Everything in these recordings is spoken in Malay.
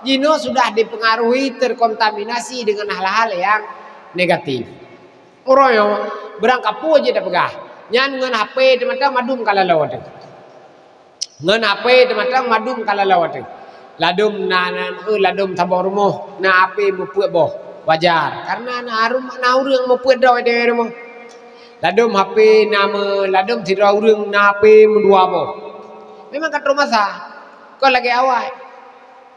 Jino sudah dipengaruhi, terkontaminasi dengan hal-hal yang negatif. Oroyo berangkat pu aja dah pegah. Nyan ngan HP teman-teman madum kala lawat. Ngan HP teman-teman madum kala lawat. Ladum ladum tabor rumah na HP mupuat boh. Wajar karena na urang mupuat dah de rumah. Ladum HP nama ladum tidak urang na HP mendua boh. Memang kat rumah sah. Kau lagi awal.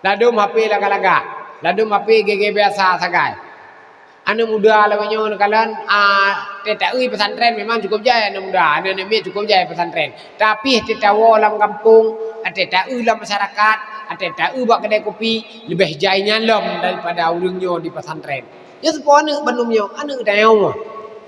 Ladum HP laga-laga. Ladum HP gege biasa sagai. Anu muda lawannya kalian TTI pesantren memang cukup jaya anu muda, anu cukup jaya pesantren. Tapi TTW dalam kampung, TTI dalam masyarakat, TTI buat kedai kopi lebih jayanya lom daripada urangnya di pesantren. Ya semua anu Bandungnya, anu kita nyawa.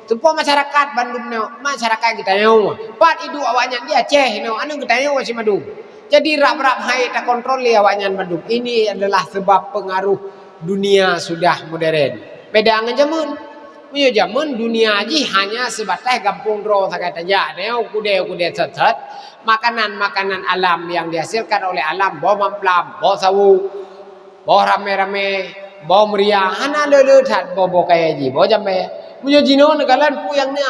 Semua masyarakat Bandungnya, masyarakat kita nyawa. Pat itu awaknya dia Aceh, anu kita nyawa si Bandung. Jadi rap-rap hai tak kontrol dia awaknya Bandung. Ini adalah sebab pengaruh dunia sudah modern. Beda dengan zaman. Punya zaman dunia aja hanya sebatas kampung dro sakat aja. Neo kude set. Makanan alam yang dihasilkan oleh alam, bawa mamplam, bawa sawu, bawa rame-rame, bawa meriah, hana lele tat bawa kaya ji, bawa jambe. Punya jino negalan pu yang ni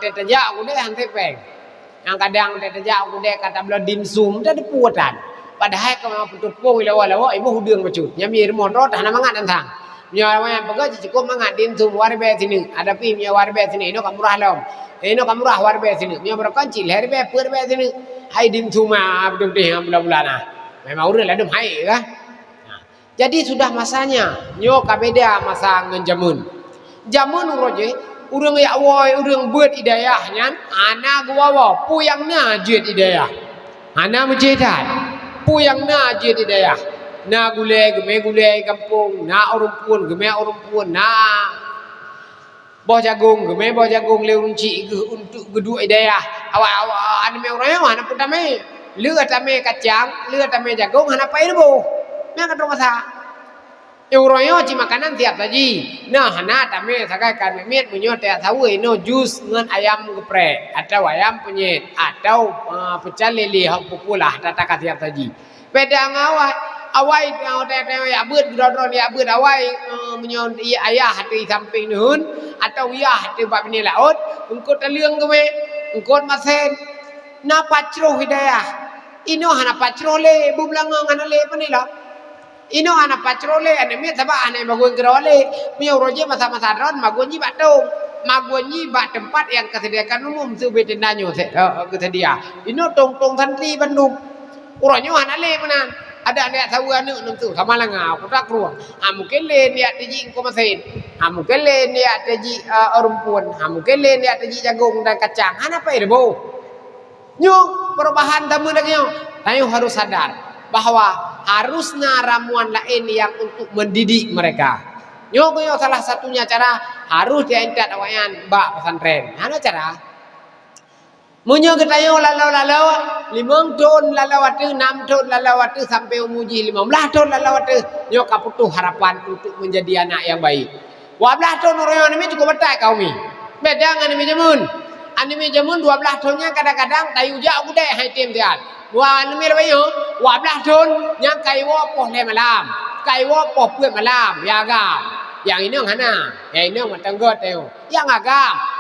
tetaja kude hantai peng. Yang kadang tetaja kude kata bela dimsum dah dipuatan. Padahal kalau putut pung lawa-lawa ibu hudung becut. Nyami remon rot hana mangat tentang. Nyawa pegah cukup mangat dimsum warbe sini. Ada pi nya warbe sini ino kamurah lom. Ino kamurah warbe sini. Nya berkancil herbe perbe sini. Hai dimsum ma betul deh bulan-bulan nah. Memang urang ladum hai kah? Nah, jadi sudah masanya. Nyo kabeda masa ngenjamun. Jamun uroje urang ya woi urang buat hidayahnya ana gua pu yang na jid hidayah. Ana mujidat. Pu yang na jid hidayah. Na gule kampung, na urumpun na boh jagung leunci untuk geduk idayah awak anu me urang mana pun tame leu tame kacang leu tame jagung hana pai bo na ka rumah sa urang ci makanan tiap saji nah hana tame sakai kan miet munyo teh tahu no jus ngan ayam geprek atau ayam penyet atau pecel lele hak pupulah tata tiap saji beda ngawat awai teh ya beut dron ya beut awai menyon ayah di samping nuhun atau ya di bab ni laut engko taliang ke engko masen na pacro hidayah ino hana pacro le bublang ngana le panila ino hana pacro le ane me saba ane magun gerole miau roje masa-masa dron magunji batong magunji bak tempat yang kesediakan umum sebetendanyo kesedia ino tong santri Bandung urangnya hana le menan ada niat tahu anu nentu sama langau kutak ruang mungkin le niat teji ko masin mungkin le niat teji rumpun mungkin le niat teji jagung dan kacang hana apa irbo nyu perubahan tamu nyo tayo harus sadar bahwa harusnya ramuan lain yang untuk mendidik mereka nyo salah satunya cara harus diantat awayan bak pesantren hana cara munyo ketayo lalau 5 tahun lalawatu 6 tahun lalawatu sampai umuji 15 tahun lalawatu nyo kaputuh harapan untuk menjadi anak yang baik 12 tahun orang ini cukup betai kau mi beda dengan anime jamun 12 tahunnya kadang-kadang tayu jak aku deh hai tim tian wa anime bayo 12 tahun yang kaiwo poh le malam kaiwo poh puet malam ya agam yang ini hana yang ini matanggot teo yang agam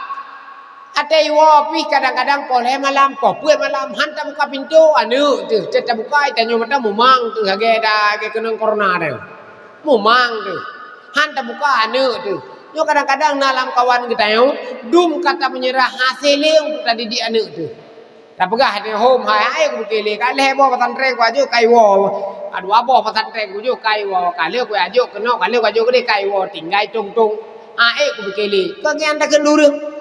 Atai wapi kadang-kadang poleh malam, popuet malam, hantam buka pintu, anu tu, tetap buka, tanya mata mumang tu, hage dah, hage kena corona tu, mumang tu, hantam buka anu tu, yo kadang-kadang dalam kawan kita yo, dum kata menyerah hasilnya untuk tadi di anu tu, tak pegah hati home, hai aku bukili, kalih bawa pesantren ku ajo kaiwo, aduh abah pesantren ku ajo kaiwo, kalih ku ajo kena, kalih ku ajo gede kaiwo, tinggal tung-tung, aku bukili, kegiatan tak kendurung.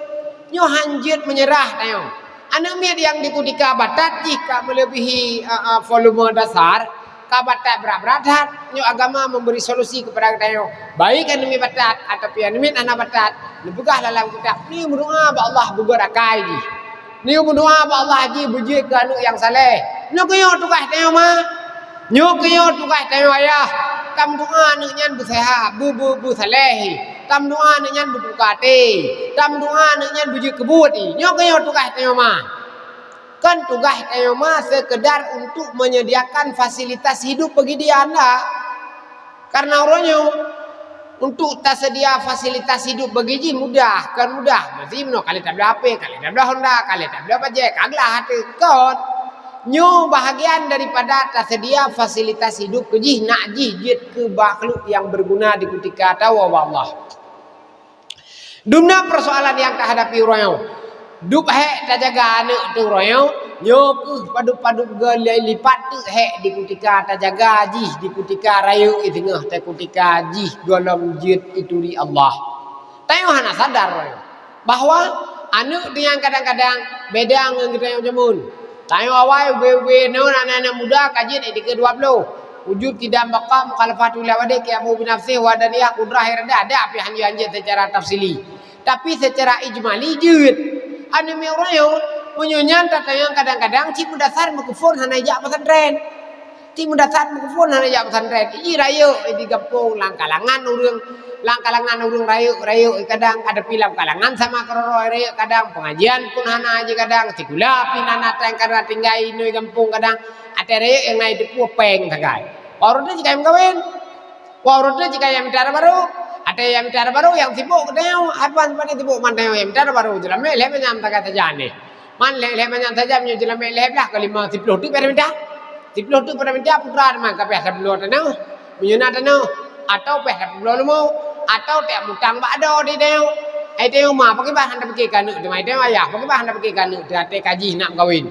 Nyo hanjut menyerah tayo. Anak miat yang dikudika batat jika melebihi volume dasar kabatat berat nyo agama memberi solusi kepada tayo. Baik anak miat batat atau pian miat anak batat. Dibugah dalam kitab. Ni berdoa ba Allah bugarakai ji. Ni berdoa ba Allah ji buji ke anu yang saleh. Nyo kyo tukah tayo ma. Nyo kyo tukah tayo ayah. Kam doa anu nyan buseha bu saleh. Tam doa nyan bukate, tam doa nyan buji kebuti. Nyo kyo tukah tayo mah. Kan tugas tayo mah sekedar untuk menyediakan fasilitas hidup bagi dia Anda. Karena orangnya untuk tersedia fasilitas hidup bagi ji mudah, kan mudah. Mesti meno kali tak ada apa, kali tak ada Honda, kali tak ada bajai, kaglah hati kon. Nyo bahagian daripada tersedia fasilitas hidup ke ji nak ji jid ke makhluk yang berguna di ketika tahu Allah. Dumna persoalan yang tak hadapi orangnya. Dup hek tak jaga anak tu orangnya. Nyo ke padu-padu gelai lipat tu hek di ketika tak jaga ji di ketika rayu di tengah tak ketika ji dalam jid itu di Allah. Tayo hana sadar orangnya bahwa anak dia kadang-kadang beda dengan kita yang jamun. Tayo awal we no anak-anak muda kajian di ke-20. Wujud tidak maqam mukhalafatu lawade ki amu binafsi wa daniyah kudrah ada api hanji secara tafsili. Tapi secara ijmali jid anu mi orangnya menyunyan tatayang kadang-kadang ci mudasar mukufun hana jak pesantren. Ci mudasar mukufun hana jak pesantren. Iji rayu di kampung langkalangan urang rayu kadang ada pilam kalangan sama keroro rayu kadang pengajian pun hana aja kadang tikula pinana tang karena tinggai noi kampung kadang ada rayu yang naik depu peng sagai. Warudnya jika yang kawin. Warudnya jika yang mitara baru. Ada yang mitara baru yang sibuk kadang apa sibuk mandai yang mitara baru jelame le menyam tak kata jane. Man le menyam saja menyo jelame le lah kelima 10 tu pada minta. 10 tu pada minta putra man ka peh 10 tanau. Menyuna tanau atau peh 10 mau atau tak mutang bak ada di deu. Ai deu mah pakai bahan dak pakai kanu di mai deu ayah pakai bahan dak pakai kanu dak kaji nak kawin.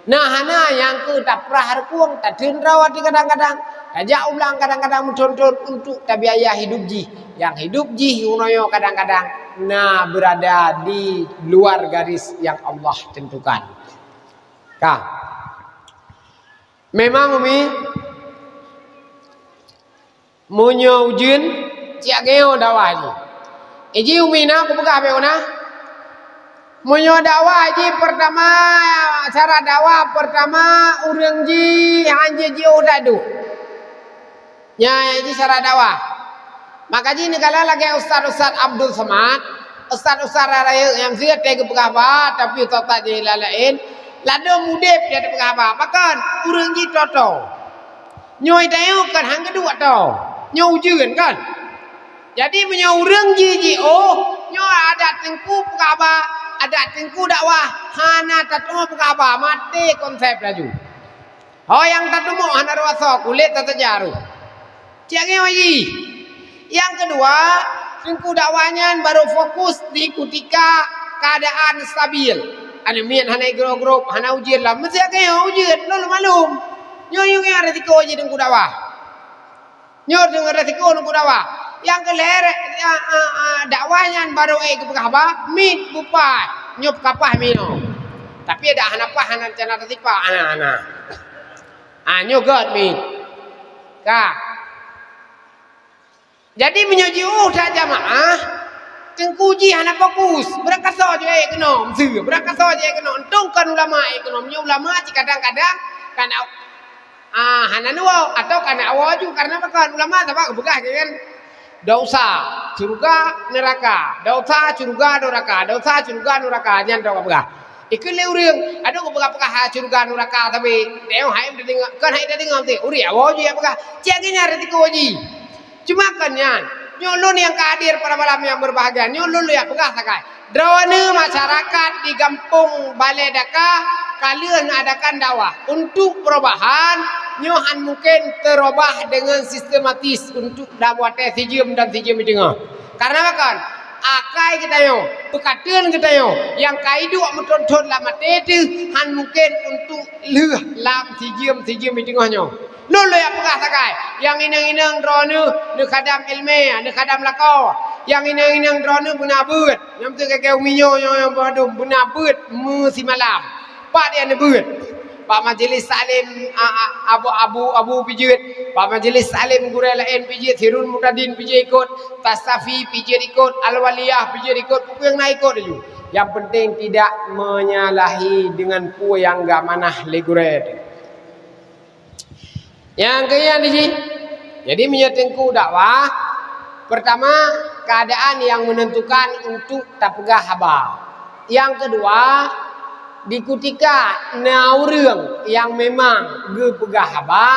Nah hana yang ke tak prah kuang tak rawat kadang-kadang. Ajak ulang kadang-kadang mencontoh untuk tabiayah hidup ji. Yang hidup ji unoyo kadang-kadang nah berada di luar garis yang Allah tentukan. Kah. Memang umi munyo ujin ciak geo dakwah ji. Iji umi na aku pegah be ona. Munyo dakwah ji pertama cara dakwah pertama urang ji hanje ji udadu. Nya ji cara dakwah. Maka ji negala lagi Ustaz Abdul Samad, Ustaz raya yang sia tege pegah ba tapi tak je lalain. Lado mudep dia pegah ba. Makan urang ji toto. Nyoi dayo kan hang kedua to. Nyau jeun kan. Jadi menyau urang ji nyo ada tengku pegah ba, ada tengku dakwah, hana tatu pegah ba, mati konsep laju. Oh yang tatu mo hana raso kulit tatu jaru. Ciange oji. Yang kedua, tengku dakwahnya baru fokus di ketika keadaan stabil. Anu mian hana grup hana ujian lah. Mesti agak ujian lalu malum. Nyo yung resiko oji tengku dakwah. Nyo dengan resiko tengku dakwah. Yang kelere dakwahnya baru kepekah mit bupat nyop kapah mino. Tapi ada hanapah hanan cana tatipa anak-anak. Nyo god mit. Kak. Jadi menyoji tak jamaah tengkuji hana fokus berangkat saja ekonom sih berangkat saja ekonom entungkan ulama ekonomnya ulama kadang-kadang kan hana nuau atau karena awal juga karena makan ulama sama kebegah kan dosa surga neraka dosa surga neraka jangan doa kebegah ikut leurang ada kebegah surga neraka tapi deo hai dengar kan hai dengar tu uri awal juga kebegah ciaginya retiko ji. Cuma kan yan, nyolun yang kadir pada malam yang berbahagia, nyolun yang pegah sakai. Drawane masyarakat di kampung Balai Daka, kalian adakan dakwah untuk perubahan, nyohan mungkin terubah dengan sistematis untuk dakwah sijim dan sijim di tengah. Karena kan, akai kita yo, pekatian kita yo, yang kaidu mentonton lama tete, han mungkin untuk lam sijim di tengahnya. Lolo yang pegah sakai, yang inang drone nu kadam ilme, nu kadam lakau, yang inang drone bunabut, yang tu kakek minyo yang berdum bunabut musim malam, pak dia nebut, pak majelis salim abu pijit, pak majelis salim gurel lain pijit, Hirun Mutadin pijit ikut, Tasafi pijit ikut, Al-Waliyah pijit ikut, pupu yang naik ikut tu. Yang penting tidak menyalahi dengan pu yang gak manah leguret. Yang ketiga di sini, jadi menyetengku dakwah. Pertama, keadaan yang menentukan untuk tak pegah haba. Yang kedua, di ketika naurang yang memang ge pegah haba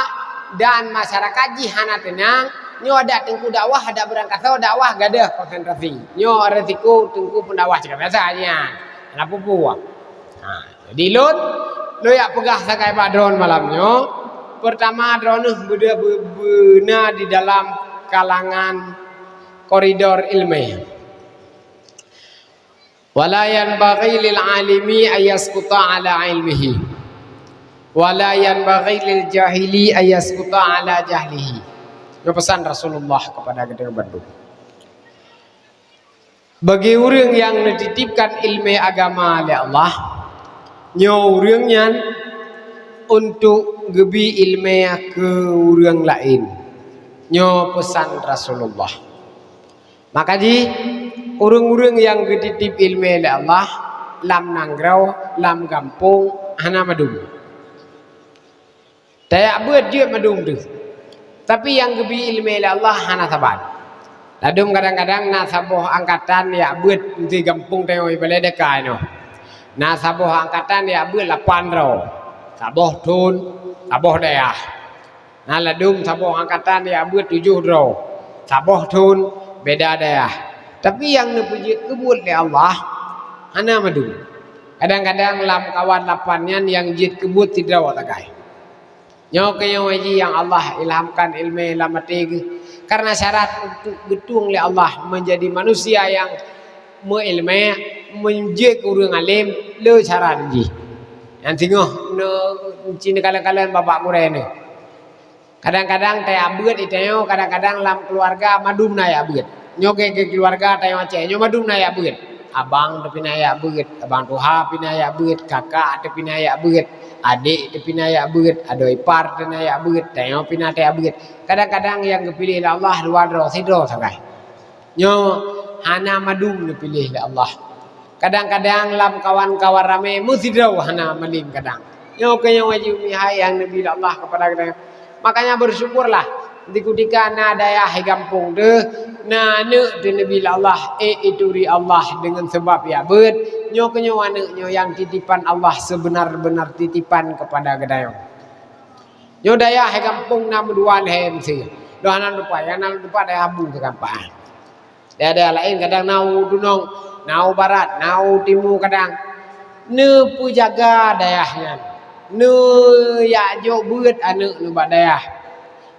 dan masyarakat jihana tenang, nyo ada tengku dakwah ada berangkat dakwah gak ada konsentrasi. Nyo resiko tengku pendakwah cakap biasanya. Kenapa buah? Nah, jadi lo ya pegah sakai Pak Dron malamnya. Pertama Dron benar di dalam kalangan koridor ilmiah. Wala yanbaghi lil alimi ayasquta ala ilmihi. Wala yanbaghi lil jahili ayasquta ala jahlihi. Itu pesan Rasulullah kepada kita Bandung. Bagi orang yang dititipkan ilmu agama oleh Allah, nyo orangnya untuk gebi ilmu ke orang lain. Nyo pesan Rasulullah. Maka di orang-orang yang dititip ilmu oleh Allah, lam nangrau, lam kampung, hana madum. Tayak buat dia madum tu. Tapi yang gebi ilmu oleh Allah hana sabar. Ladum kadang-kadang nasaboh angkatan ya buat di kampung tengok balai dekai no. Nasaboh angkatan ya buat 8 ro. Saboh tun, saboh daerah. Nah ladum saboh angkatan ya buat 7 ro. Saboh tun beda daerah. Tapi yang dipuji kebut oleh Allah hana madum. Kadang-kadang lam kawan 8-nya yang jid kebut tidak takai. Nyo waji yang Allah ilhamkan ilmu lamati karena syarat untuk getung oleh Allah menjadi manusia yang mengilmu menjadi orang alim le syarat ji. Yang tengok no cina kalian bapak kurai ni. Kadang-kadang tay abet itu kadang-kadang lam keluarga madum na ya abet. Nyo ke keluarga tay Aceh nyo madum na ya abet. Abang tapi na ya abet, abang tuha pina ya abet, kakak tapi na ya abet. Adik pina ya beut, ada ipar pina ya beut, tengok pina ya beut. Kadang-kadang yang dipilih oleh Allah luar roh sidro sakai. Nyo hana madum dipilih oleh Allah. Kadang-kadang lam kawan-kawan rame musidro hana malim kadang. Nyo kaya wajib mihai yang dipilih Allah kepada kita. Makanya bersyukurlah ketika na daya hai kampung deh, na ne de nabi Allah ituri Allah dengan sebab ya beut. Nyo kenyo anaknya yang titipan Allah sebenar-benar titipan kepada gedayong. Nyo daya hai kampung nama duan hem si. Doanan lupa ya nan lupa daya abu ke kampung. Daya lain kadang nau dunong, nau barat, nau timur kadang. Ne pu jaga dayahnya. Ne ya jo beut anak nu bak dayah.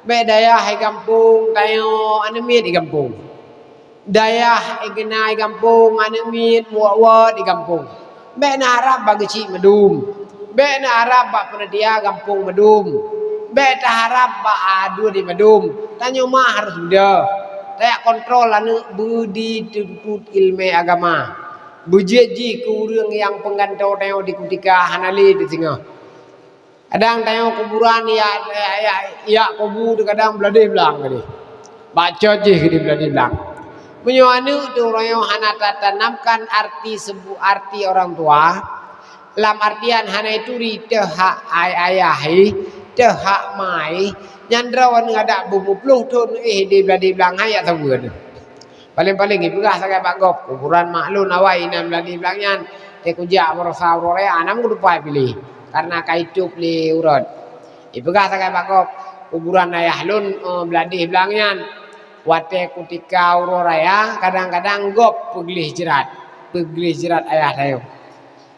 Be dayah hai kampung tayo ane miet di kampung. Dayah igenai kampung anemit muat di kampung. Be na Arab bagi cik medum. Be na Arab bak penadia kampung medum. Be ta harap bak adu di medum. Tanyo mah harus dia. Tayak kontrol anu budi tuntut ilmu agama. Bujeji ke urang yang penggantau tayo di ketika hanali di tengah. Kadang tayo kuburan ya kubur kadang belade belang kali. Baca je di belade belang. Menyuanu tu orang yang hana tanamkan arti orang tua. Dalam artian hana itu hak ayahi, hak mai. Nyandrawan ngada bubu puluh tu di beladi belang hayat sabuan. Paling-paling ibu kah sakai Pak Gop kuburan maklun awai nam beladi belangnya. Tekujak merasa uraya anam kudupai pilih karena kaitup li urut. Ibu kah sakai Pak Gop kuburan ayah lun beladi belangnya. Wate ketika uroraya kadang-kadang gop pegilih jerat ayah tayo.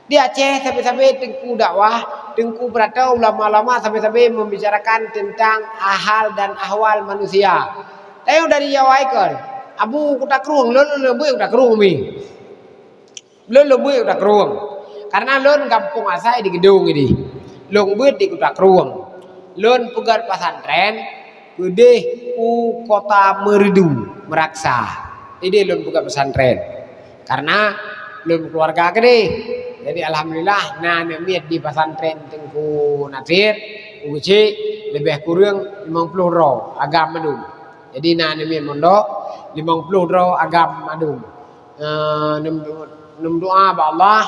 Di Aceh sampai-sampai tengku dakwah, tengku beratau lama-lama sampai-sampai membicarakan tentang hal dan ahwal manusia. Tayo dari Jawa ikon, abu kutak ruang, lo lebih kutak ruang mi, lo lebih kutak ruang. Karena lon kampung asai di gedung ini, long buat di kutak ruang, lon pegat pesantren. Gede ku kota Meridu Meraksa. Ini belum buka pesantren. Karena belum keluarga gede. Jadi alhamdulillah nah miet di pesantren Tengku Nasir, Uci lebih kurang 50 ro agam madum. Jadi nah miet mondok 50 ro agam madum. Nem doa ba Allah.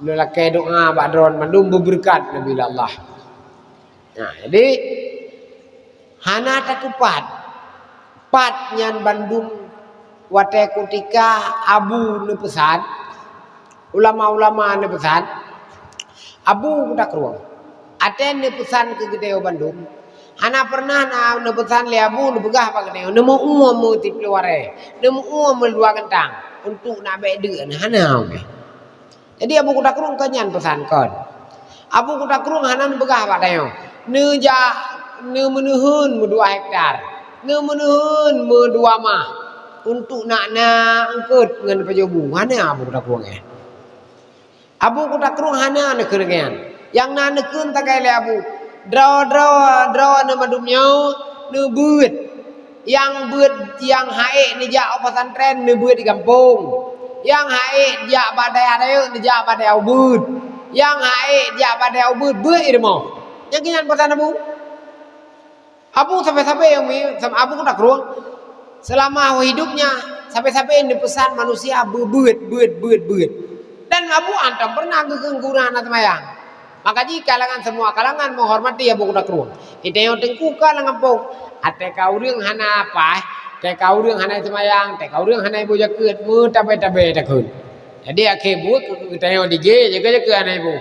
Lelaki doa ba dron madum berberkat nabi Allah. Nah, jadi hana takupat pat nyan Bandung wate kutika abu ne pesan ulama-ulama ne pesan abu kudak ruang aten ne pesan ke Gedeo Bandung Hana pernah na pesan le abu nu begah apa kene nemu mu tipe ware nemu dua kentang untuk nak baik de hana okay. Jadi abu kuda kerung kanyan pesan kon abu kuda kerung hana nu begah apa dayo ne ja ne menuhun 2 hektar ne menuhun 2 mah untuk nak angkut ngan pajobu hana abu kuda kerung abu kuda kerung hana ne kerengan yang na nekun takai le abu draw na madumnya ne beut yang hae ni ja pesantren ne beut di kampung yang hae ja badai ada ne ja badai beut yang hae ja badai beut irmo yang kinyan pesan abu sampai yang abu kuda kerung selama hidupnya sampai ini pesan manusia beut dan abu antam pernah kegengguran atmayang. Maka jika semua kalangan menghormati abu kuda kerung. Kita yang tengku kalangan pun. Ate kau ring hana apa? Te kau ring hana semayang. Te kau ring hana ibu jaket. Mu tabe takun. Jadi akhir bu kita yang dige jaga hana ibu.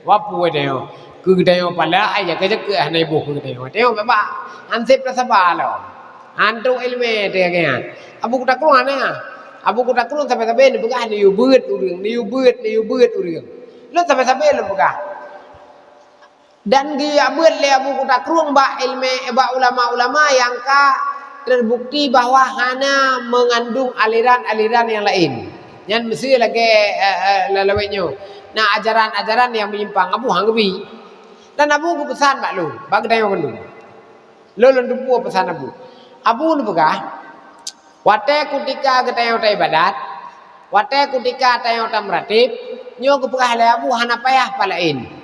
Wapu kita yang. Kita yang pala ay jaga hana ibu kita yang. Te yang bapa ansip rasa balo. Antu ilmu te yang. Abu kuda kerung hana. Abu kuda kerung sampai ni bukan ni beut uring. Lo sampai lo bukan. Dan dia buat le abu kuda kerung ulama-ulama yang terbukti bahwa hana mengandung aliran-aliran yang lain. Yang mesti lagi lalawenya. Nah ajaran-ajaran yang menyimpang abu hangbi. Dan abu ku pesan mak lu, bagi dayo kendu. Lo lendupu pesan abu. Abu nu begah. Wate kutika getayo ta ibadat. Wate kutika tayo ta meratib, nyo ku begah le abu hana payah palain.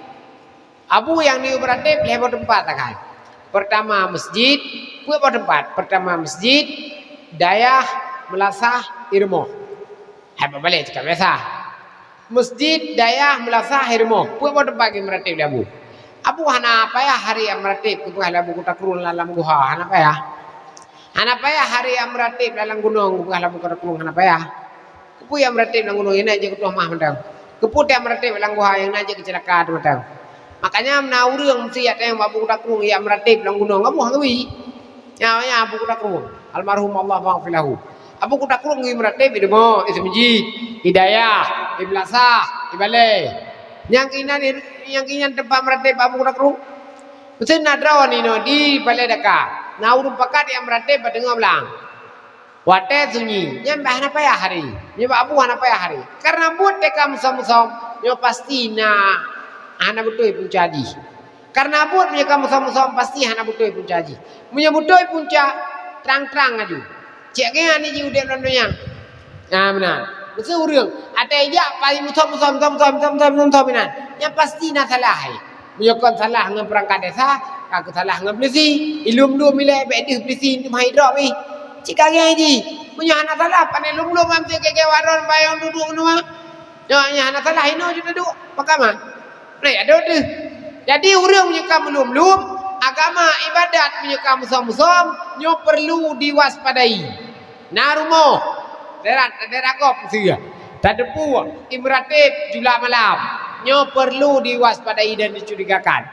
Abu yang dioperatif lebar tempat kan. Pertama masjid, lebar tempat. Pertama masjid, dayah, melasah, irmo. Haba balik cakap biasa. Masjid, dayah, melasah, irmo. Lebar tempat yang meratip abu. Abu hana apa ya hari yang meratip kebuah labu kuda kerung dalam guha hana apa ya? Hana apa ya hari yang meratip dalam gunung kebuah labu kuda kerung hana apa ya? Kepu yang meratip dalam gunung ini aja ketua mah mendang. Keput yang meratip dalam guha yang aja kecelakaan mendang. Makanya menauri yang mesti ada yang abu kuda kerung yang meratip dalam gunung abu hangwi. Nyawanya abu kuda kerung. Almarhum Allah maghfilahu. Abu kuda kerung yang meratip di demo, di masjid, hidayah, di belasah, di balai. Yang kinan tempat meratip abu kuda kerung. Mesti nadrawan ini di balai deka. Naurun pakat yang meratip pada ngablang. Wate sunyi. Yang bah apa ya hari? Yang abu apa ya hari? Karena buat deka musam-musam, yang pasti hana betul pun jadi. Karena buat punya kamu sama-sama pasti hana betul pun jadi. Punya betul pun terang-terang aja. Cek ke ni jiu dia dondonya. Nah benar. Mesti urang. Ada aja paling musam benar. Yang pasti nak salah. Punya kon salah dengan perangkat desa, aku salah dengan polisi. Ilum dua milih bedih polisi ni mai drop ni. Cik kage ni. Punya hana salah pandai lum-lum amti ke waron bayang duduk nuah. Nya hana salah ino je duduk. Pakama. Nah, ada tu. Jadi orang menyeka belum agama ibadat menyeka musam-musam nyo perlu diwaspadai. Narumo daerah kop sia. Tadepu imratib jula malam nyo perlu diwaspadai dan dicurigakan.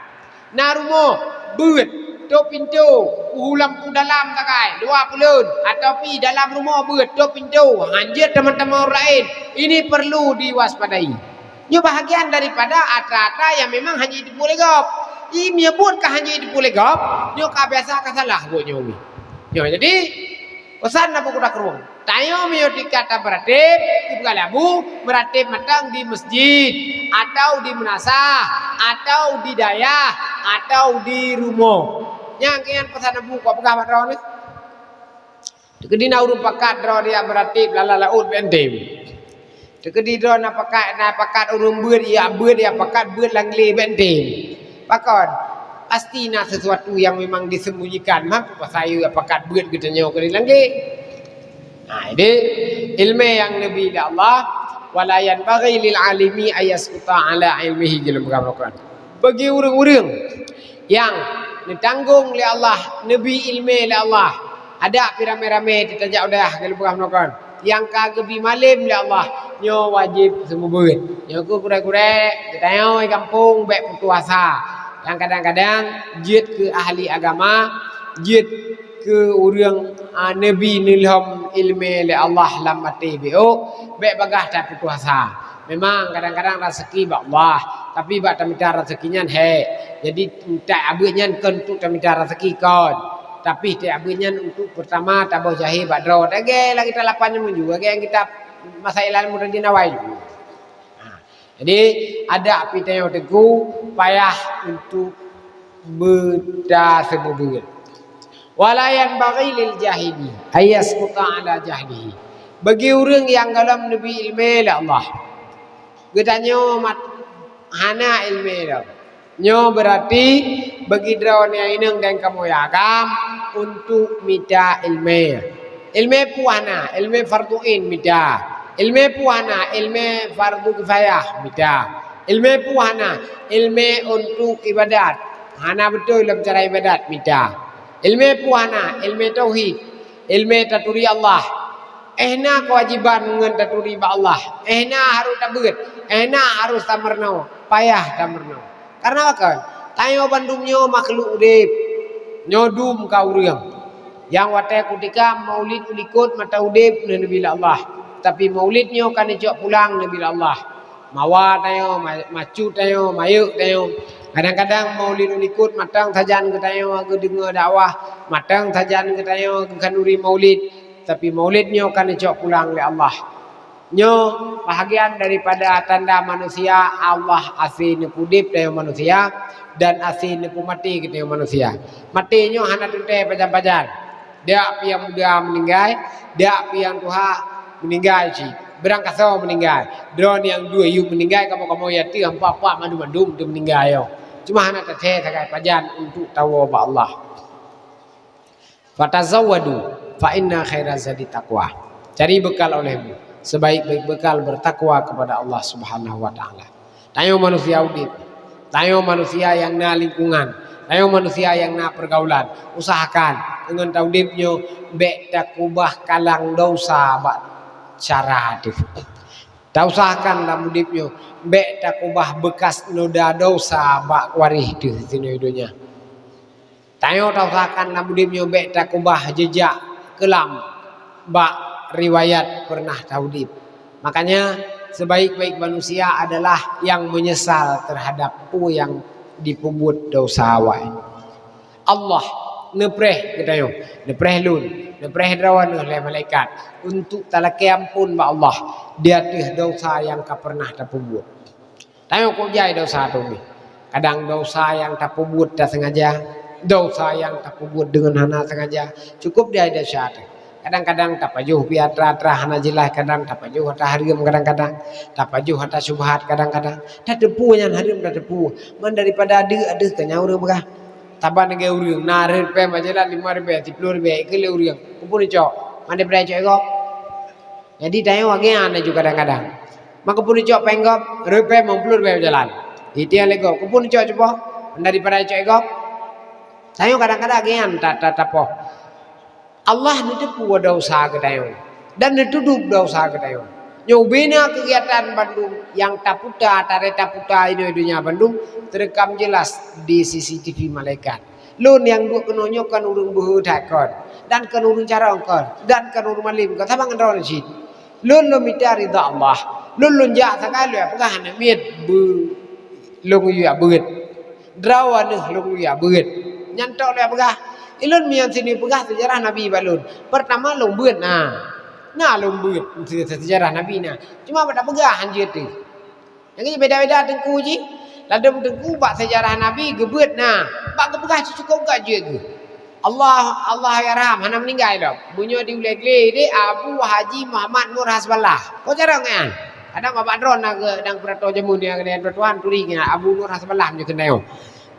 Narumo beut do pintu lampu dalam takai 20 atau pi dalam rumah beut do pintu hanjir teman-teman lain. Ini perlu diwaspadai. Nyo bahagian daripada atra-atra yang memang hanya itu boleh gop. I menyebut kah hanya itu boleh gop, nyo ka biasa ka salah buat nyo mi. Nyo jadi pesan abu kuda kerung. Tayo mio dikata beratib, ibu abu beratib matang di masjid atau di menasah atau di dayah atau di rumah. Yang kian pesan abu kok pegah madraw ni. Dekedi naurun pakat draw dia beratib lalalaud bentem. Dekedi draw na pakat urung beut ya pakat beut langle bentem. Pakon pasti nak sesuatu yang memang disembunyikan mampu saya pakat beut gedenya ke langle. Nah, ini ilmu yang Nabi Allah wala yanbaghi lil alimi ayasquta ala ilmihi dalam Al-Quran. Bagi orang-orang yang ditanggung oleh Allah, Nabi ilmu oleh Allah, ada pirame-rame ditajak udah dalam Al-Quran. Yang kagebi malim oleh Allah, nyo wajib semua beut. Nyo ku kure-kure, kita kampung baik puasa. yang kadang-kadang jid ke ahli agama, jid ke orang nabi nilham ilmu le Allah lam mati bio be bagah tak putus asa. Memang kadang-kadang rezeki ba Allah, tapi ba tamita rezekinya he. Jadi tak abenya kan untuk tamita rezeki kon. Tapi tak abenya untuk pertama tabau jahi ba dro. Dage lagi kita lapannya juga yang kita masailan mudah dinawai. Jadi ada api tayo teguh payah untuk beda sebubur. Walayan bagi lil jahili ayas kuta ala jahilihi. Bagi orang yang dalam nabi ilmu Allah, gedanyo mat hana ilmu dah. Nyo berarti bagi drawn yang ineng dan kamu yagam untuk minta ilmu. Ilmu puana, ilmu farduin minta. Ilmu puana, ilmu fardu kifayah minta. Ilmu puana, ilmu untuk ibadat. Hana betul dalam cara ibadat minta. Ilmu puana, ilmu tauhid, ilmu taturi Allah. Ehna kewajiban ngan taturi ba Allah. Ehna harus tabut, ehna harus tamerno, payah tamerno. Karena apa kan? Tayo bandungnya makhluk urip. Nyodum ka urang. Yang watai ketika maulid ulikut mata udip Nabi Allah. Tapi maulidnya kan dijak pulang Nabi Allah. Mawa tayo, macu tayo, mayuk tayo. Kadang-kadang maulid ulikut matang sajan ke tayo ke dengar dakwah, matang sajan ke tayo ke kanuri maulid. Tapi maulidnya kan dijak pulang oleh Allah. Nyo bahagian daripada tanda manusia Allah asih nepu dip tayo manusia dan asih nepu mati ke tayo manusia. Matinya hana tunte pajan-pajan. Dia yang muda meninggal, dia yang tua meninggal sih. Berangkat sama meninggal. Drone yang dua yuk meninggal kamu ya ti empat madu-madu tu meninggal yo. Cuma hana teteh sakai pajan untuk tahu ba Allah. Fatazawwadu fa inna khairaz zadi taqwa. Cari bekal olehmu. Sebaik-baik bekal bertakwa kepada Allah Subhanahu wa taala. Tayo manusia udip. Tayo manusia yang na lingkungan. Tayo manusia yang na pergaulan. Usahakan dengan taudipnya be takubah kalang dosa ba cara hadis. Tak usahakan dalam hidupnya be takubah bekas noda dosa bak warih di sini hidupnya. Tayo tak usahakan dalam hidupnya be takubah jejak kelam bak riwayat pernah taudip. Makanya sebaik-baik manusia adalah yang menyesal terhadap yang dipubut dosa awal. Allah nepreh katayo, nepreh lun, nepreh drawan oleh malaikat untuk talaki ampun ba Allah dia teh dosa yang tak pernah terpubut. Tayo ko jai dosa tu ni. Kadang dosa yang tak pubut tak sengaja, dosa yang tak pubut dengan hana sengaja. Cukup dia ada syarat. Kadang-kadang tak pajuh biatra hana jelas, kadang tak pajuh hata harim, kadang-kadang tak pajuh hata subhat, kadang-kadang tak tepu yang harim tak tepu. Man daripada ada tanya orang berah. Taban nege urang na repe majalah 5 ribu 10 ribu ikele urang kupun cok mande brai cok ego. Jadi tayo agean juga kadang-kadang maka kupun cok penggop repe 50 ribu jalan itian lego kupun cok coba daripada cok ego. Tayo kadang-kadang agean tapo Allah nutup dosa ke tayo dan ditudup dosa ke tayo. Nyobina kegiatan Bandung yang taputa ide-idenya Bandung terekam jelas di CCTV malaikat. Lun yang duk kenonyo kan urung buhu takon dan kan urung cara ongkor dan kan urung malim kata bangan ron sit. Lun lo minta ridha Allah. Lun ja sakali apakah hana miet bu long yu ya beut. Drawan long yu ya beut. Nyantok le apakah? Ilun mian sini pegah sejarah Nabi balun. Pertama long beut nah lembut sejarah Nabi nah. Cuma pada pegahan je tu. Yang ini beda-beda tengku je. Ladam tengku bak sejarah Nabi gebut nah. Bak kepegah cukup gak je tu. Allah ya raham hana meninggal dah. Bunyo diulek-lek de Abu Haji Muhammad Nur Hasballah. Kau cara kan? Ada bapak drone nak dang perato jamun dia kena pertuan turi kena Abu Nur Hasballah je kenao.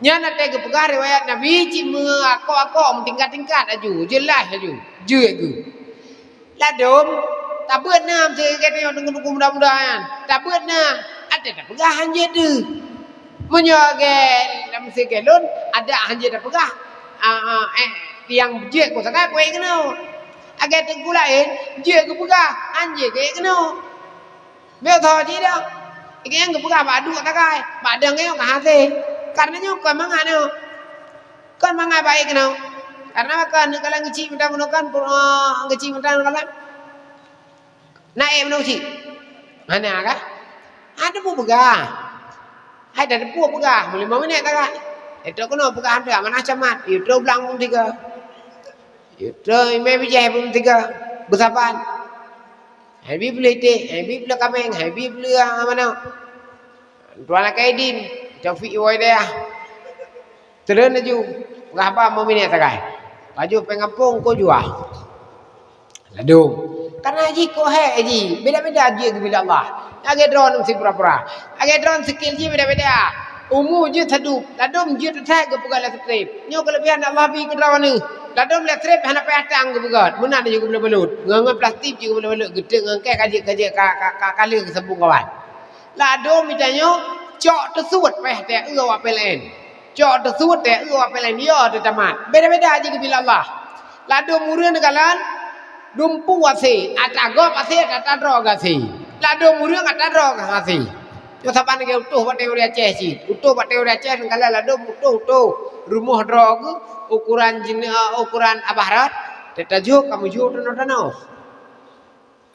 Nya nak teh kepegah riwayat Nabi cik aku tingkat-tingkat aju. Jelas aju. Je aku. Ladom tak benar sekata yang dengan hukum mudah-mudahan tak benar ada tak pegahan je tu menyoge dalam sekelon ada hanje tak pegah yang je ko sakai ko kena agak tengku lain je ko pegah hanje ke kena beo tho ji dah yang ko pegah ba du tak kai ba dang ke ka hase Karena kan mangano. Kan mangai baik kenau. Karena kan kalau ngeci minta menukan ngeci minta kalau naik menuci. Mana kah? Ada pun begah. Ada pun begah. 5 minit tak kah? Itu kena begah ada mana camat. Itu belang pun 3. Itu ime bijah pun 3. Bersapan. Habi beli teh, habi beli kambing, habi beli mana? Tuan Kaidin, Taufik Waida. Terus naju, ngapa mau minat tak? Baju pengampung kau jual. Lalu, karena haji kau haji, beda-beda haji bila Allah. Agak drone si pura-pura, agak drone skill je beda-beda. Umur je sedup, lalu je tertag ke pegal strip. Nyo kelebihan Allah bi ke drone ni. Lalu boleh strip hana petang ke pegal. Mana ada juga boleh belut. Ngan plastik juga boleh belut. Gede ngangkai kaji kali kesembung kawan. Lalu misalnya cok tersud peh te apa lain. Cok tersud te apa lain dia tu tamat. Beda-beda haji bila Allah. Lalu murun kalan dumpu wasi, atagop wasi, atadro gasi. Lalu murun atadro gasi. Yo sapan ke utuh pat teori Aceh si. Utuh pat teori Aceh kala lalu utuh rumah drog ukuran jenis ukuran abarat. Tetajuk kamu jual tanah.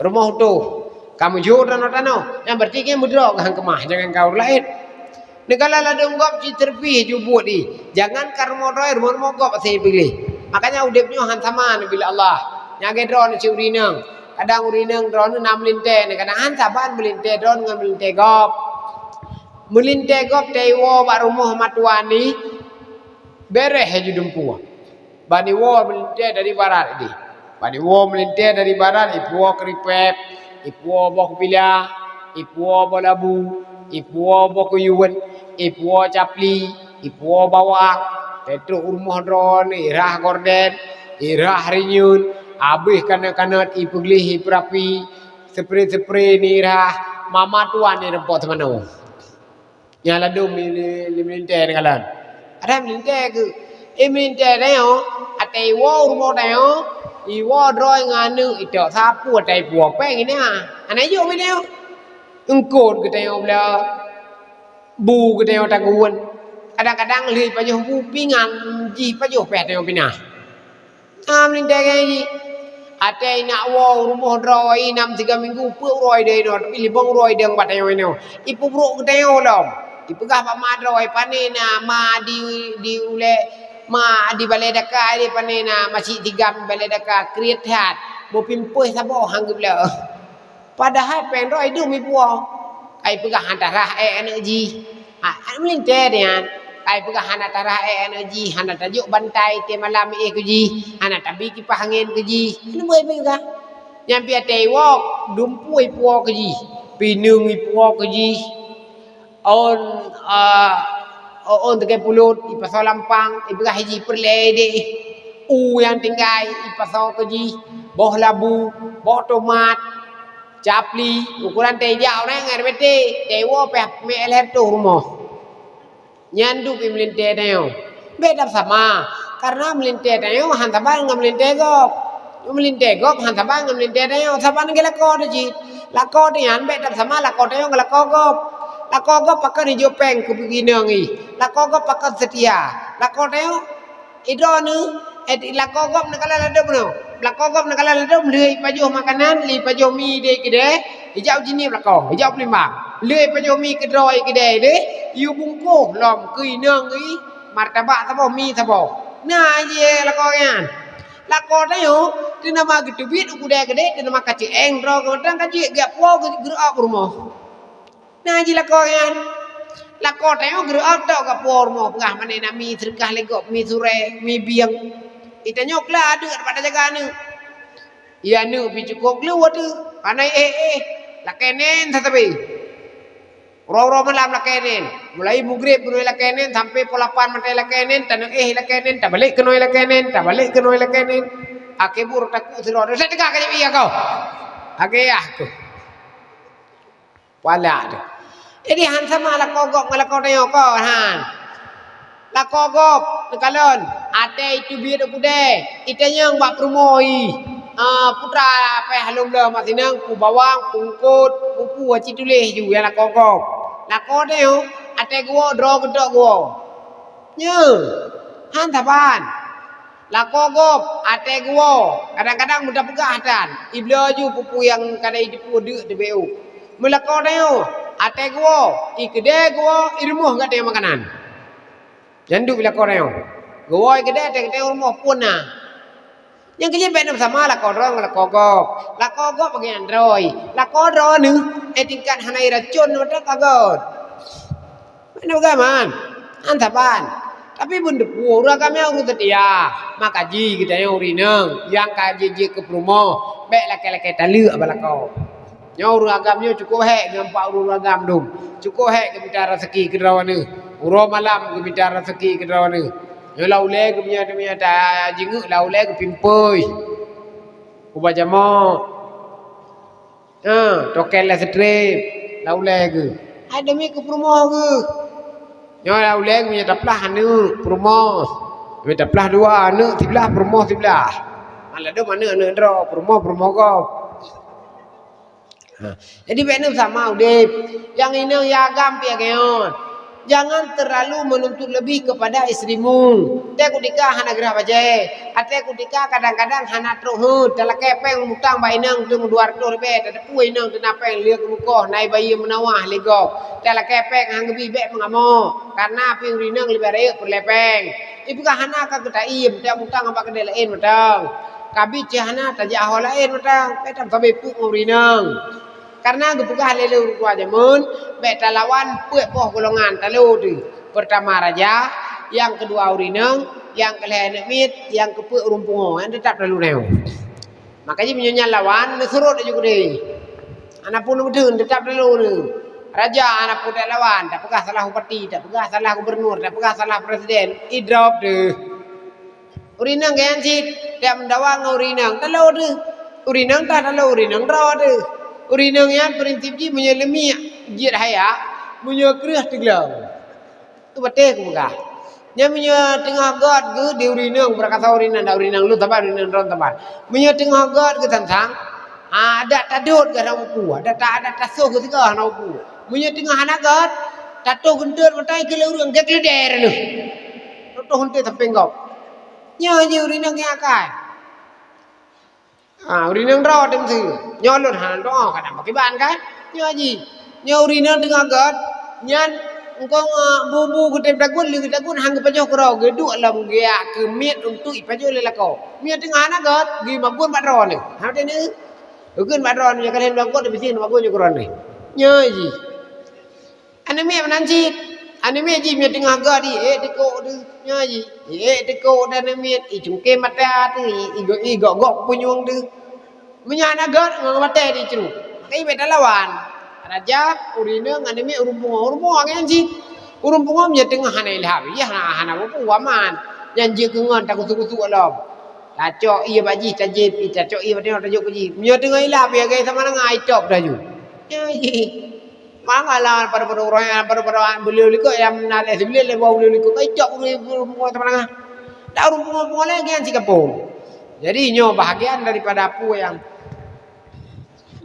Rumah utuh kamu jual tanah. Yang berarti ke mudrog hang kemah jangan kau lain. Negala lalu ngop ci terpih jubut di. Jangan karmo roy rumah gop saya pilih. Makanya udipnya han sama bila Allah. Nyage drone ci urineng. Kadang urineng drone 6 linte, kadang han saban melinte drone ngan melinte gop. Melinte gop tewo ba rumah matuani bereh haji dumpuah. Bani wo melinte dari barat di. Bani wo melinte dari barat ipuo keripep, ipuo bok pila, ipuo bolabu, ipuo bok kuyuan, ipuo capli, ipuo bawak, tetruk rumah drone, irah gorden, irah rinyun, abih kanak-kanak ipuglih iperapi, spray ni irah, mama tuan ni rempok teman-teman. Yang lalu melinte dengan ada melinte ke, melinte deo, ada iwo rumah deo, iwo droi nganu itu sapu ada iwo peng ini anak yo deo, engkau kita yo bela, bu kita yo takuan, kadang-kadang lihat pajuh bu pingan, ji pajuh peh deo pinah, melinte kayak ada nak wo rumah droi 6-3 minggu pun roi deo, tapi libong roi deo pada yo ini, ipu bro kita yo lom. Ipegah pak madroi panena ma di ule ma di balai daka di panena masih 3 balai daka create hat bo pimpuh sabo hang gebla padahal pendroi du mi puo ai pegah hantarah energi melinte dia ai pegah hantarah energi hana tajuk bantai te malam kuji hana tabi kipas angin kuji anu boleh pegah nyampi ate wok dumpui puo kuji pinung puo kuji on tegai pulut ipasau lampang ibegah hiji perlede yang tinggal ipasau keji boh labu boh tomat capli ukuran teh jauh nang RBT tewo peh meler tu rumah nyandu pi melinte teo beda sama karena melinte teo han sabang ngam melinte gop han sabang ngam melinte teo saban ge lako ji lako dian beda sama lako teo ngalako gop lako gop pakai hijau peng ke begini ngi. Lako gop pakai setia. Lako teo idonu lako gop nakala ladem no. Lako gop nakala ladem leuy pajuh makanan, li pajuh mi de kede, hijau jini lako, hijau pelimbang. Leuy pajuh mi kedoi kede de, yu bungkuh lom kui neung ngi, martabak sabo mi sabo. Nah je lako yan. Lako teo tu nama gitu bit ukude kede, tu nama kaci eng ro kadang kaci gak puau gerak rumah. Nah ji lakoyan lako teo gerak tok ka por mo pengah manena mi serkah legop mi sure mi biang ita nyokla ada pada jaga anu ya nu pi cukup luat tu anai lakenen tetapi ro malam lakenen mulai maghrib mulai lakenen sampai pukul 8 mantai lakenen tanang lakenen tak balik kenoi lakenen akebur takut sirone saya tegak ka iya kau age aku wala ada. Jadi han sama lakogop ngalako teo ko han. Lakogop nekalon ate itu biar kude. Itanya mbak promoi. Putra pe halum le masinang ku bawang pungkut pupu aci tulih ju ya lakogop. Lako teo ate gua dro gedok gua. Nya, han taban. Lakogop ate gua. Kadang-kadang mudah pegah dan. Iblaju pupu yang kadai dipu de BU. Melako dayo ate gua, ikede gua irmuh gade makanan. Jandu bila kau dayo. Gua ikede ate irmuh puna. Yang kerja benar sama lakodrong lakogop. Lakogop bagi android. Lakodro ni tingkat hanai racun macam kagot. Mana bagaimana? Antapan. Tapi benda pura kami orang setia. Maka ji kita yang urineng, yang kaji ji ke promo, bek laki-laki talu abal kau. Nyau agamnya cukup hek nampak urut agam dum. Cukup hek ke bicara rezeki ke rawane. Uro malam ke bicara rezeki ke rawane. Nyau laule ke punya ta jinguk laule ke pimpoi. Ubah jamo. Tokel la strip laule ke. Ada mi ke promo ke. Nyau laule ke punya taplah anu promo. Punya taplah dua anu tibelah promo tibelah. Malah do mana anu dro promo kau. Jadi benar sama udip. Yang ini ya agam piageon. Jangan terlalu menuntut lebih kepada istrimu. Teh kutika hana gerah baje. Ate kutika kadang-kadang hana truhut. Dalam kepeng mutang bainang tu muduar tu rebe. Ada puai nang tu napeng liak mukoh. Nai bayi menawah ligo. Dalam kepeng hang gebi bek mengamo. Karena api urinang lebih raya perlepeng. Ibu kah hana kah ketaim. Teh mutang apa kedai lain matang. Kabi cihana tajak ahol lain matang. Petam sampai puk urinang. Karena gepegah lelu rupa jamun, beta lawan puek poh golongan talu tu. Pertama raja, yang kedua urineng, yang kelihatan mit, yang kepuek rumpungo, yang tetap lalu neo. Makanya menyonya lawan, nesurut aja gede. Anak pun betul, tetap lalu ni. Raja anak pun tak lawan, tak pegah salah bupati, tak pegah salah gubernur, tak pegah salah presiden, idrop tu. Urineng kayan sit, tak mendawang urineng, talu tu. Urineng tak talu urineng draw tu. Urineng yang prinsipnya menyelemi jid haya, menyekrih teglang. Tu betul ke bukan? Nya menye tengah god ke di urineng berkata urineng dak urineng lu tabar urineng ron tabar. Menye tengah god ke tantang, ada tadut ke dalam buku, ada tasuh ke tiga dalam buku. Menye tengah anak god, tatu guntur matai ke urang ke kleder lu. Tu hunte sampai ngau. Nya je urineng yang akan. Urineng raw dem tu. Nyolot han doa kadang pakai ban kan? Nya ji. Nya urineng tengah god, nyan engkau bubu kita dagun li kita gun hang pajoh kro geduk lam gia ke miet untuk ipajoh le lako. Miet tengah anak god gi magun badron ni. Ha de ni. Gun badron ya kalen bangkot de bisin magun yo kron ni. Nya ji. Ane miet menanci. Ane miet ji miet tengah god di teko tu. Nya ji. Teko dan miet cungke mata tu i gok punyung tu. Menyana god ngang mata di ceru. Kai beda lawan. Raja urineng ane miet urumpungo ngan ji. Urumpungo miet tengah hana ilham. Ya hana buku waman. Janji kengon tak kutu-kutu alam. Tacok iya baji tajib tacok iya badeng tajuk baji. Miet tengah ilham ya guys sama nang top dah ju. Ya ji. Mangalah pada orang pada beliau liko yang nale beliau le bau beliau liko kai cok urumpungo teman. Dak urumpungo lagi yang si kampung. Jadi nyo bahagian daripada apa yang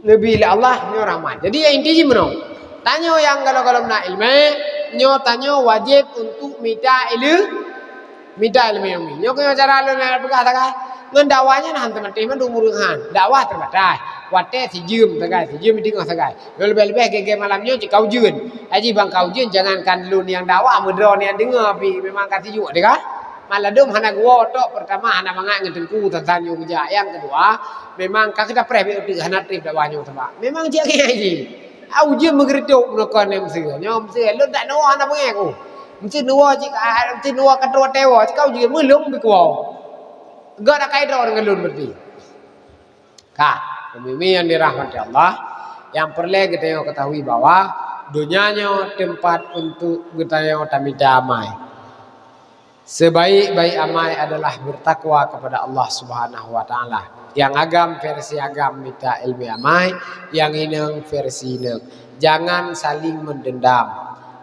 lebih Allah nyo rahmat. Jadi yang inti mana? Tanya yang kalau nak ilmu, nyo tanya wajib untuk minta ilmu yang ni. Nyo kena cara lu nak pegah tak? Ngendawanya nah teman-teman man umuruhan. Dakwah terbatas. Wate si jum di tengah sagai. Lebih-lebih gege malamnya kau jun. Haji bang kau jun jangankan lu yang dakwah mudron yang dengar pi memang kasih juga deh kan? Malah dom hana gua tok pertama hana mangat ngentengku tentang yo kerja. Yang kedua, memang kak kita preh be hana trip dakwahnya sama. Memang dia haji. Au je menggertuk nakon em sia. Nyom sia lu tak nawa hana pengen aku. Mesti nawa cik mesti nawa kadro tewa. Kau juga melung be kuau. Gak ada kaitan dengan lun berarti. Kak, pemimpin yang dirahmati Allah, yang perlu kita ketahui bahwa dunianya tempat untuk kita tamid damai. Sebaik-baik amai adalah bertakwa kepada Allah Subhanahu wa taala. Yang agam versi agam minta ilmu amai, yang ineng versi ineng. Jangan saling mendendam,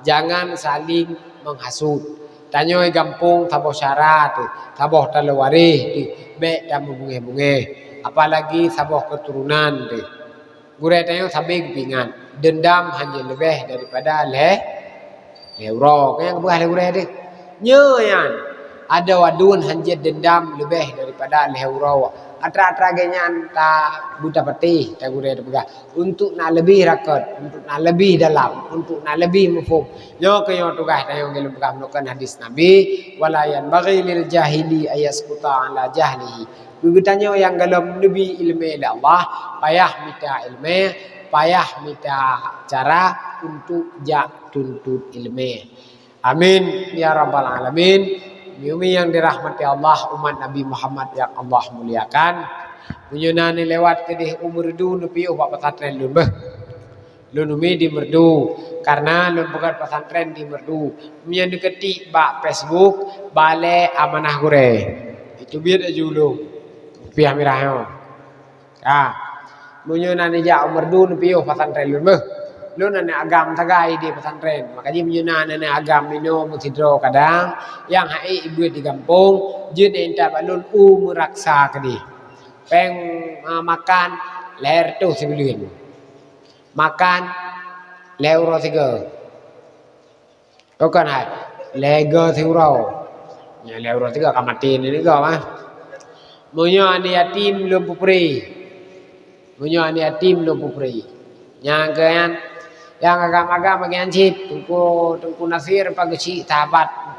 jangan saling menghasut. Tanyo gampung taboh syarat, taboh talawarih, bek dan bunge-bunge. Apalagi taboh keturunan. Gure tanyo sabing pingan. Dendam hanya lebih daripada leuro. Kaya kebuah le gure deh. Nyeyan ada wadun hanjat dendam lebih daripada leheurau. Atra-atra genyan ta buta peti ta gure pegah untuk nak lebih rakat, untuk nak lebih dalam, untuk nak lebih mafhum. Nyo ke yo tugah ta yo gelem pegah menukan hadis Nabi walayan bagi lil jahili ayasquta ala jahlihi. Begitanyo yang galem lebih ilmu Allah, payah minta ilmu, payah minta cara untuk jak tuntut ilmu. Amin ya rabbal alamin. Yumi yang dirahmati Allah, umat Nabi Muhammad yang Allah muliakan. Menyunani lewat kedih umur du nupi ubah pesantren lun beh. Lun umi di merdu karena lun bukan pesantren di merdu. Menyan deketi bak Facebook bale amanah gure. Itu biar aja dulu. Piah mirahnya. Menyunani ja umur du nupi ubah pesantren lun beh. Lu nane agam tagai di pesantren, makanya menyuna nane agam minum mutidro kadang yang hai ibu di kampung jin enta balun meraksa kedi peng makan leher tu sebelum makan leuro tiga kau kan hai lega tiurau ya leuro tiga kamatin ini kau mah munya ani yatim lumpupri munya ani yatim lumpupri nyangkean yang agama-agama bagian cip tungku nasir pagi sahabat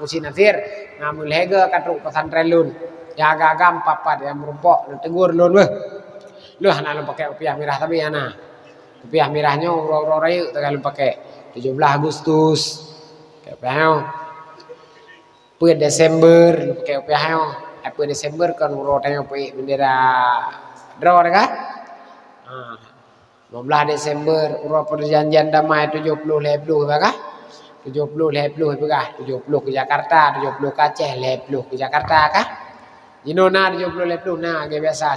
usi nasir namun lega katruk pesantren lun ya agam papat yang merumpok tegur lun lu hana lu pakai upiah merah tapi ana upiah merahnya uro rayu tak lu pakai 17 Agustus kayak pu Desember lu pakai upiah pu Desember kan uro tanya pu bendera draw kan 15 Desember urut perjanjian damai 70 lebluh kah 70 lebluh kah 70 ke Jakarta 70 ke Aceh lebluh ke Jakarta kah jinona 70 lebluh nah ge biasa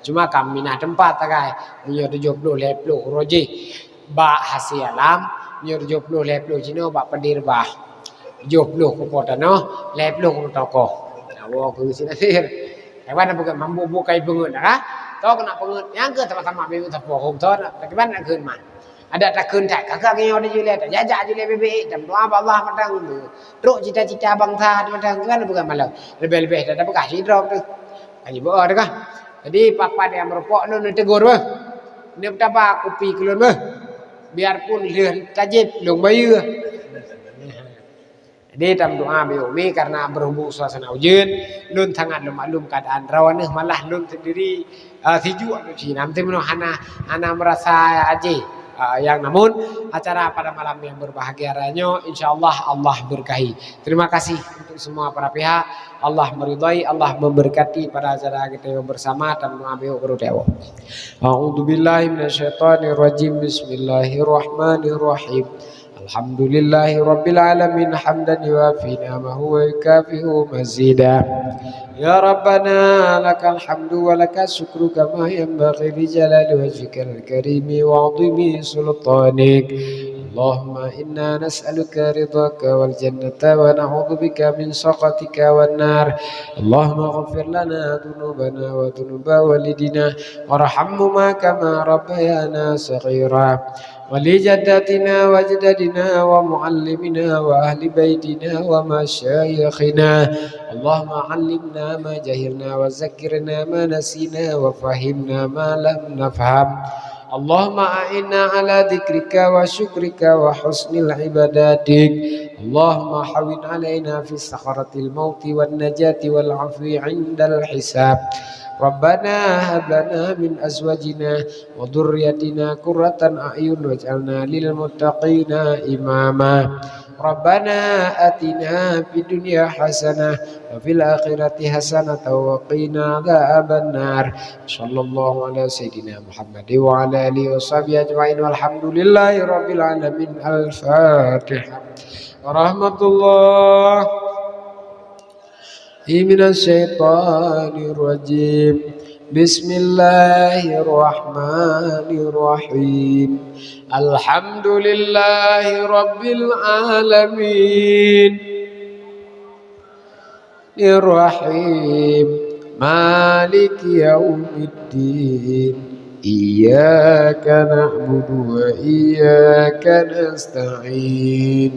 cuma kami nah tempat tagai punya 70 lebluh roji ba hasil alam punya 70 lebluh cino ba pedir bah 70 ke kota no lebluh ke toko awo ke sinasir hewan bukan mampu bukai bengut kah tau kena pengut yang ke sama-sama bebek tepung tau bagaimana nak keun man ada tak keun tak kakak yang ada jual tak jajak jual bebek dan doa Allah matang truk cita-cita bangsa matang kan bukan malam lebih-lebih tak bekas hidrop tu kaji bawa dah kah jadi papa dia merupok lu tegur bah ni betapa kopi kelun bah biarpun leh tajib long bayu Jadi dalam doa Umi karena berhubung suasana hujan, lun sangat maklum keadaan rawan malah lun sendiri siju anuci nanti meno hana merasa aje yang namun acara pada malam yang berbahagia raya insyaallah Allah berkahi. Terima kasih untuk semua para pihak. Allah meridai, Allah memberkati pada acara kita yang bersama dan doa berdoa. A'udzubillahi minasyaitonirrajim. Bismillahirrahmanirrahim. Alhamdulillahi Rabbil Alamin hamdan yuafi ni'amahu wa yukafi'u mazida. Ya Rabbana lakal hamdu wa lakal syukru kama yanbaghi li jalali wajhikal karimi wa 'azimi sultanik. Allahumma inna nas'aluka ridhaka wal jannata wa na'udzubika min sakhatika wan nar. Allahumma ighfir lana dhunubana wa dhunuba walidina warhamhuma kama rabbayana saghira. ولجدتنا وجددنا ومعلمنا وأهل بيتنا ومشايخنا اللهم علمنا ما جهلنا وذكرنا ما نسينا وفهمنا ما لم نفهم اللهم أعنا على ذكرك وشكرك وحسن العباداتك اللهم حوّن علينا في سخرة الموت والنجاة والعفو عند الحساب ربنا هب لنا من أزواجنا وذريتنا قرة أعين واجعلنا للمتقين إماما ربنا آتنا في الدنيا حسنة وفي الآخرة حسنة وقنا عذاب النار صلى الله على سيدنا محمد وعلى آله وصحبه أجمعين والحمد لله رب العالمين. الفاتحة. ورحمة الله من الشيطان الرجيم. بسم الله الرحمن الرحيم. الحمد لله رب العالمين الرحيم مالك يوم الدين إياك نعبد وإياك نستعين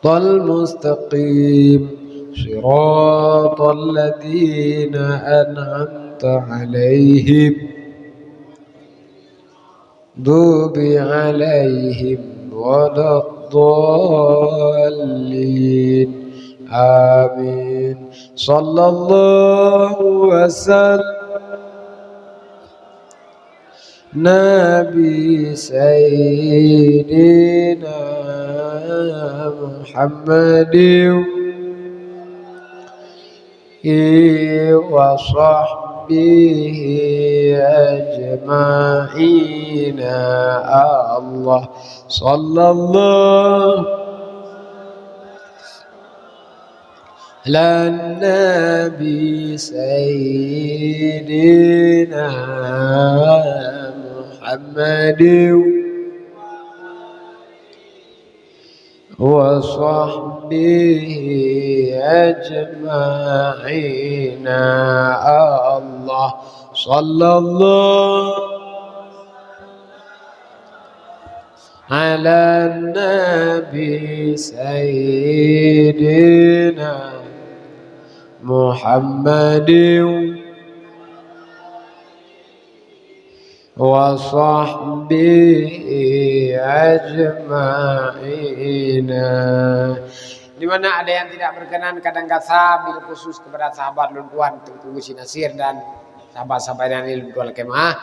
المستقيم صراط الذين أنعمت عليهم غضب عليهم ولا الضالين آمين. صلى الله وسلم نبي سيدنا محمد وصحبه أجمعين. الله صلى الله على النبي سيدنا محمد وصحبه أجمعين. الله صلى الله على النبي سيدنا محمد وصحبه أجمعين. Di mana ada yang tidak berkenan kadang kala bil khusus kepada sahabat luntuan Tengku Gusi Nasir dan sahabat-sahabat yang luntuan kemah.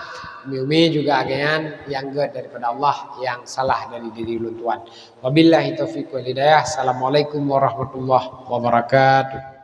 Umi juga agen yang ged daripada Allah, yang salah dari diri luntuan. Wabillahi taufiq wal hidayah. Assalamualaikum warahmatullahi wabarakatuh.